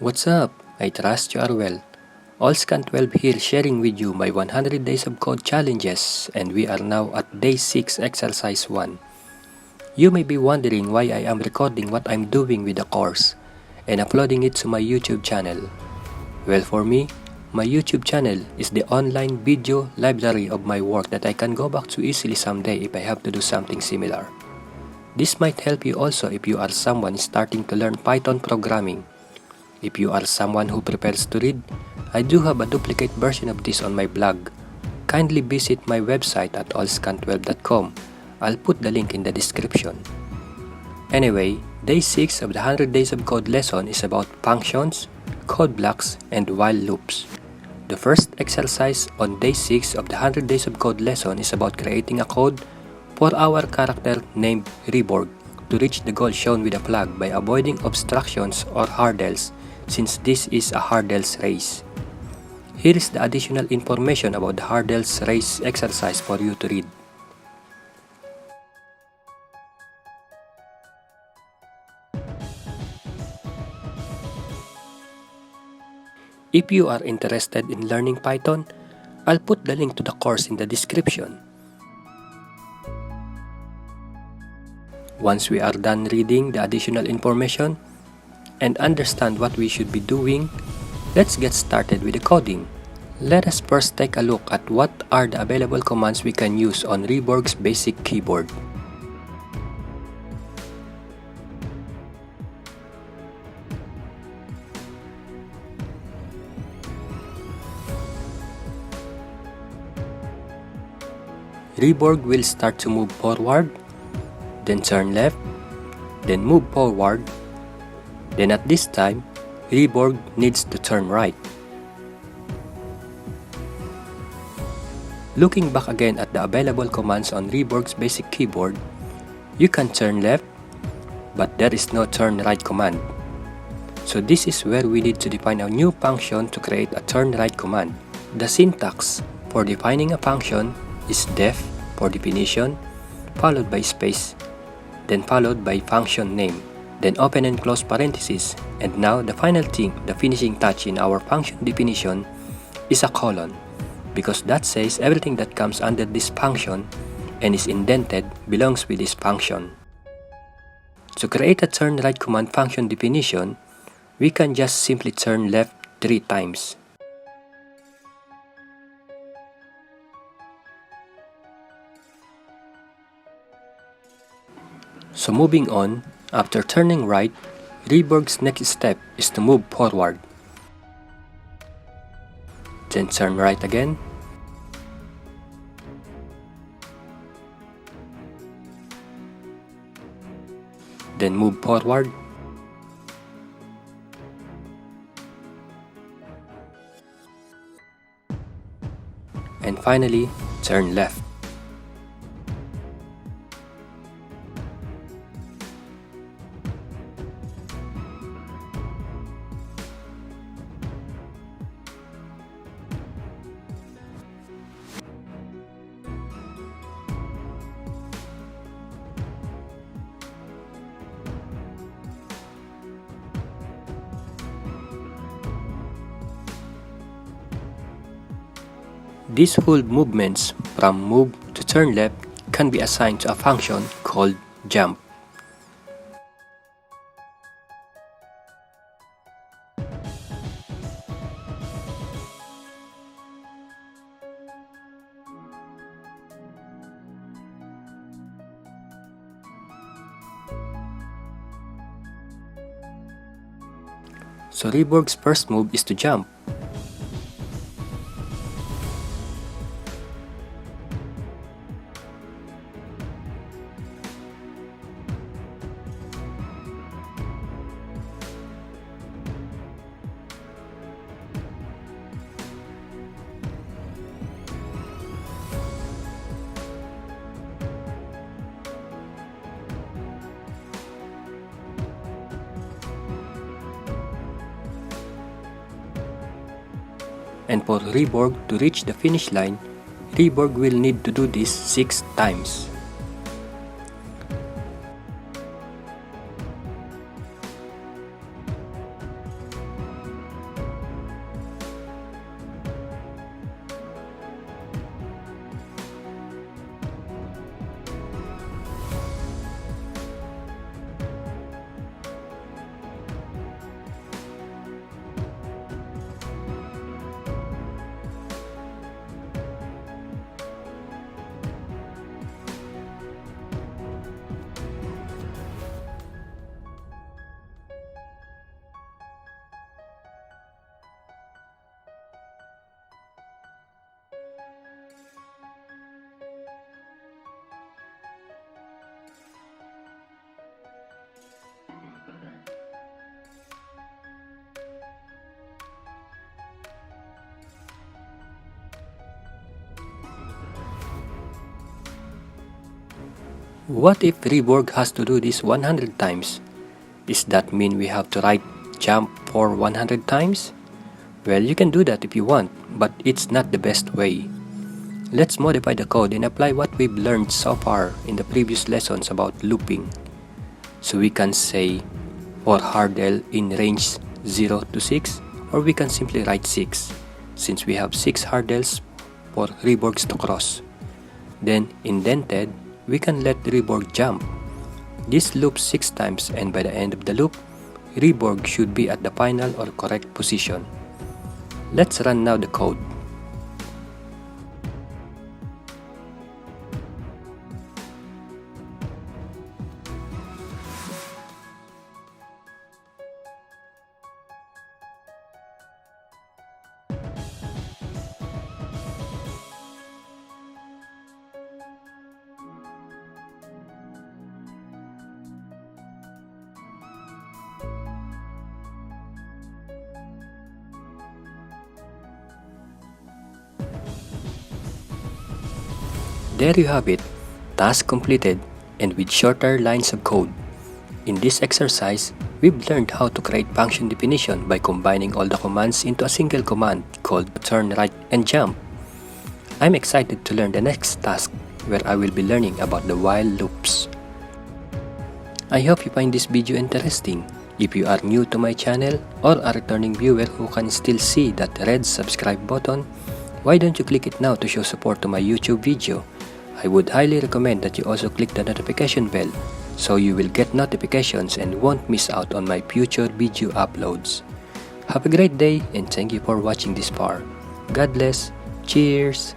What's up? I trust you are well. Allscan12 here sharing with you my 100 days of code challenges, and we are now at day 6 exercise 1. You may be wondering why I am recording what I'm doing with the course and uploading it to my YouTube channel. Well, for me, my YouTube channel is the online video library of my work that I can go back to easily someday if I have to do something similar. This might help you also if you are someone starting to learn Python programming. If you are someone who prefers to read, I do have a duplicate version of this on my blog. Kindly visit my website at allscan12.com. I'll put the link in the description. Anyway, day 6 of the 100 days of code lesson is about functions, code blocks, and while loops. The first exercise on day 6 of the 100 days of code lesson is about creating a code for our character named Reeborg to reach the goal shown with a flag by avoiding obstructions or hurdles, since this is a hurdles race. Here is the additional information about the hurdles race exercise for you to read. If you are interested in learning Python, I'll put the link to the course in the description. Once we are done reading the additional information and understand what we should be doing, let's get started with the coding. Let us first take a look at what are the available commands we can use on Reeborg's basic keyboard. Reeborg will start to move forward, then turn left, then move forward. Then at this time, Reboorg needs to turn right. Looking back again at the available commands on Reeborg's basic keyboard, you can turn left, but there is no turn right command. So this is where we need to define a new function to create a turn right command. The syntax for defining a function is def for definition, followed by space, then followed by function name, then open and close parentheses, and now the final thing, the finishing touch in our function definition is a colon, because that says everything that comes under this function and is indented belongs with this function. To create a turn right command function definition, we can just simply turn left 3 times. So moving on, after turning right, Reeborg's next step is to move forward. Then turn right again. Then move forward. And finally, turn left. These whole movements from move to turn left can be assigned to a function called jump. So Reeborg's first move is to jump. And for Reboorg to reach the finish line, Reboorg will need to do this 6 times. What if Reborg has to do this 100 times? Does that mean we have to write jump for 100 times? Well, you can do that if you want, but it's not the best way. Let's modify the code and apply what we've learned so far in the previous lessons about looping. So we can say for hurdle in range 0 to 6, or we can simply write 6, since we have 6 hurdles for Reborgs to cross. Then indented, we can let Reborg jump. This loops 6 times, and by the end of the loop, Reborg should be at the final or correct position. Let's run now the code. There you have it, task completed and with shorter lines of code. In this exercise, we've learned how to create function definition by combining all the commands into a single command called turn right and jump. I'm excited to learn the next task where I will be learning about the while loops. I hope you find this video interesting. If you are new to my channel or a returning viewer who can still see that red subscribe button, why don't you click it now to show support to my YouTube video? I would highly recommend that you also click the notification bell so you will get notifications and won't miss out on my future video uploads. Have a great day and thank you for watching this far. God bless. Cheers!